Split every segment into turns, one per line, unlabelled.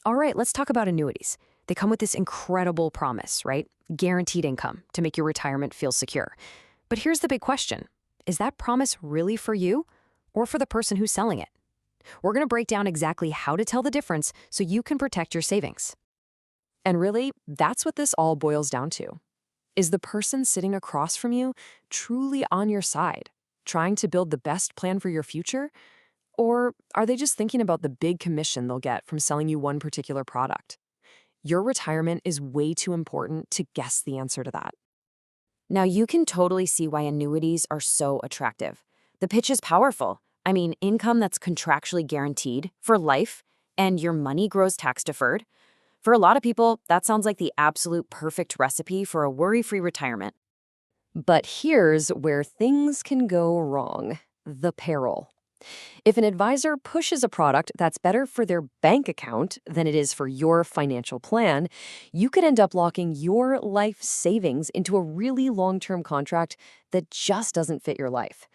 All right, let's talk about annuities. They come with this incredible promise, right? Guaranteed income to make your retirement feel secure. But here's the big question. Is that promise really for you or for the person who's selling it? We're going to break down exactly how to tell the difference so you can protect your savings. And really, that's what this all boils down to. Is the person sitting across from you truly on your side, trying to build the best plan for your future? Or are they just thinking about the big commission they'll get from selling you one particular product? Your retirement is way too important to guess the answer to that.
Now, you can totally see why annuities are so attractive. The pitch is powerful. I mean, income that's contractually guaranteed for life, and your money grows tax deferred. For a lot of people, that sounds like the absolute perfect recipe for a worry-free retirement.
But here's where things can go wrong: the peril. If an advisor pushes a product that's better for their bank account than it is for your financial plan, you could end up locking your life savings into a really long-term contract that just doesn't fit your life.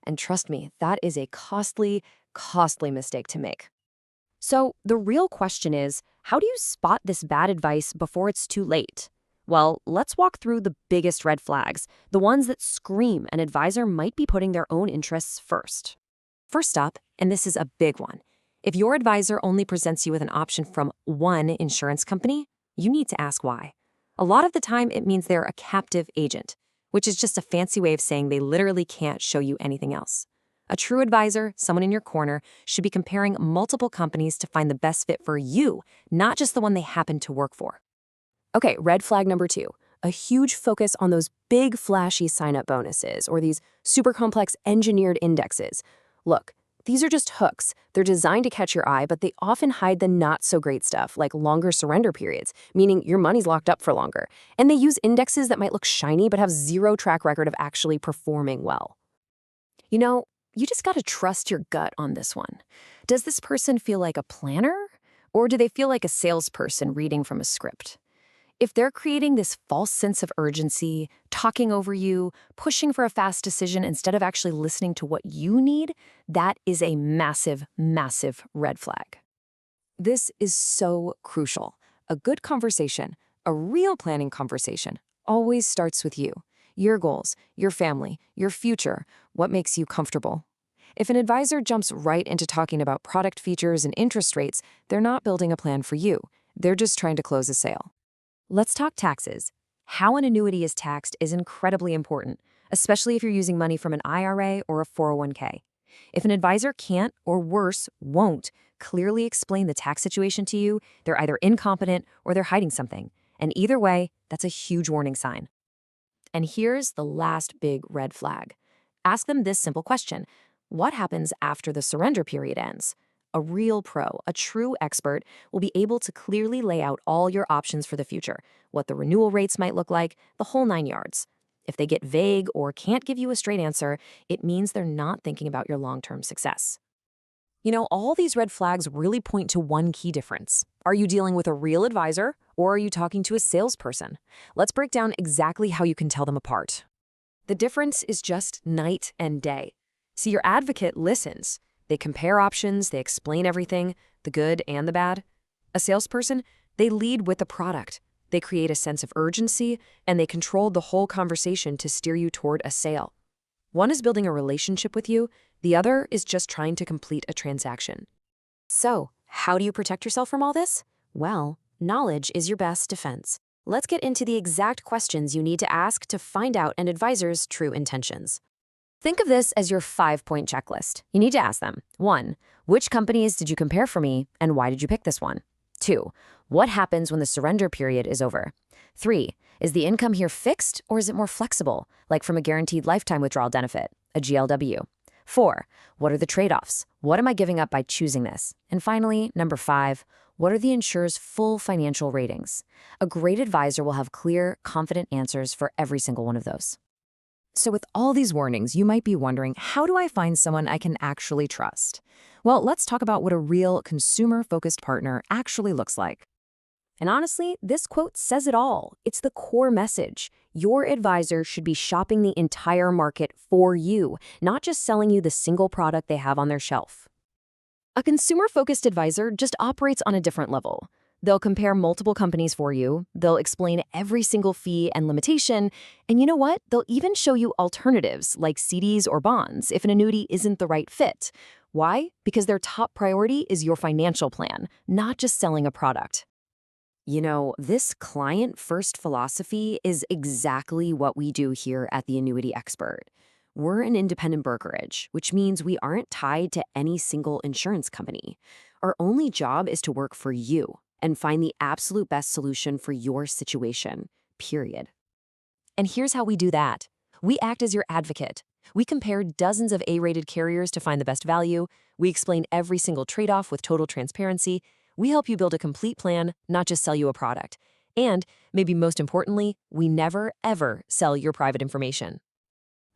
And trust me, that is a costly, costly mistake to make. So the real question is, how do you spot this bad advice before it's too late? Well, let's walk through the biggest red flags, the ones that scream an advisor might be putting their own interests first. First up, and this is a big one, if your advisor only presents you with an option from one insurance company, you need to ask why. A lot of the time, it means they're a captive agent, which is just a fancy way of saying they literally can't show you anything else. A true advisor, someone in your corner, should be comparing multiple companies to find the best fit for you, not just the one they happen to work for. Okay, red flag number 2, a huge focus on those big flashy sign-up bonuses or these super complex engineered indexes. Look, these are just hooks. They're designed to catch your eye, but they often hide the not-so-great stuff, like longer surrender periods, meaning your money's locked up for longer. And they use indexes that might look shiny but have zero track record of actually performing well. You know, you just gotta trust your gut on this one. Does this person feel like a planner? Or do they feel like a salesperson reading from a script? If they're creating this false sense of urgency, talking over you, pushing for a fast decision instead of actually listening to what you need, that is a massive, massive red flag. This is so crucial. A good conversation, a real planning conversation, always starts with you, your goals, your family, your future, what makes you comfortable. If an advisor jumps right into talking about product features and interest rates, they're not building a plan for you. They're just trying to close a sale. Let's talk taxes. How an annuity is taxed is incredibly important, especially if you're using money from an IRA or a 401k. If an advisor can't, or worse, won't, clearly explain the tax situation to you, they're either incompetent or they're hiding something. And either way, that's a huge warning sign. And here's the last big red flag. Ask them this simple question: what happens after the surrender period ends? A real pro, a true expert, will be able to clearly lay out all your options for the future, what the renewal rates might look like, the whole 9 yards. If they get vague or can't give you a straight answer, it means they're not thinking about your long-term success. You know, all these red flags really point to one key difference. Are you dealing with a real advisor, or are you talking to a salesperson? Let's break down exactly how you can tell them apart. The difference is just night and day. See, your advocate listens. They compare options, they explain everything, the good and the bad. A salesperson, they lead with the product. They create a sense of urgency, and they control the whole conversation to steer you toward a sale. One is building a relationship with you, the other is just trying to complete a transaction. So, how do you protect yourself from all this? Well, knowledge is your best defense. Let's get into the exact questions you need to ask to find out an advisor's true intentions. Think of this as your 5-point checklist. You need to ask them: 1, which companies did you compare for me, and why did you pick this one? 2, what happens when the surrender period is over? 3, is the income here fixed, or is it more flexible, like from a guaranteed lifetime withdrawal benefit, a GLW? 4, what are the trade-offs? What am I giving up by choosing this? And finally, number 5, what are the insurer's full financial ratings? A great advisor will have clear, confident answers for every single one of those. So with all these warnings, you might be wondering, how do I find someone I can actually trust? Well, let's talk about what a real consumer-focused partner actually looks like. And honestly, this quote says it all. It's the core message. Your advisor should be shopping the entire market for you, not just selling you the single product they have on their shelf. A consumer-focused advisor just operates on a different level. They'll compare multiple companies for you, they'll explain every single fee and limitation, and you know what? They'll even show you alternatives like CDs or bonds if an annuity isn't the right fit. Why? Because their top priority is your financial plan, not just selling a product.
You know, this client-first philosophy is exactly what we do here at the Annuity Expert. We're an independent brokerage, which means we aren't tied to any single insurance company. Our only job is to work for you and find the absolute best solution for your situation, period.
And here's how we do that. We act as your advocate. We compare dozens of A-rated carriers to find the best value. We explain every single trade-off with total transparency. We help you build a complete plan, not just sell you a product. And, maybe most importantly, we never, ever sell your private information.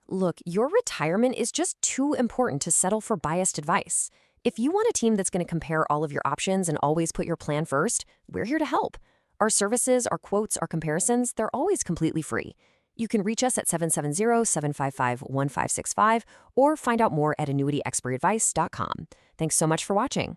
Look, your retirement is just too important to settle for biased advice. If you want a team that's going to compare all of your options and always put your plan first, we're here to help. Our services, our quotes, our comparisons, they're always completely free. You can reach us at 770-755-1565 or find out more at annuityexpertadvice.com. Thanks so much for watching.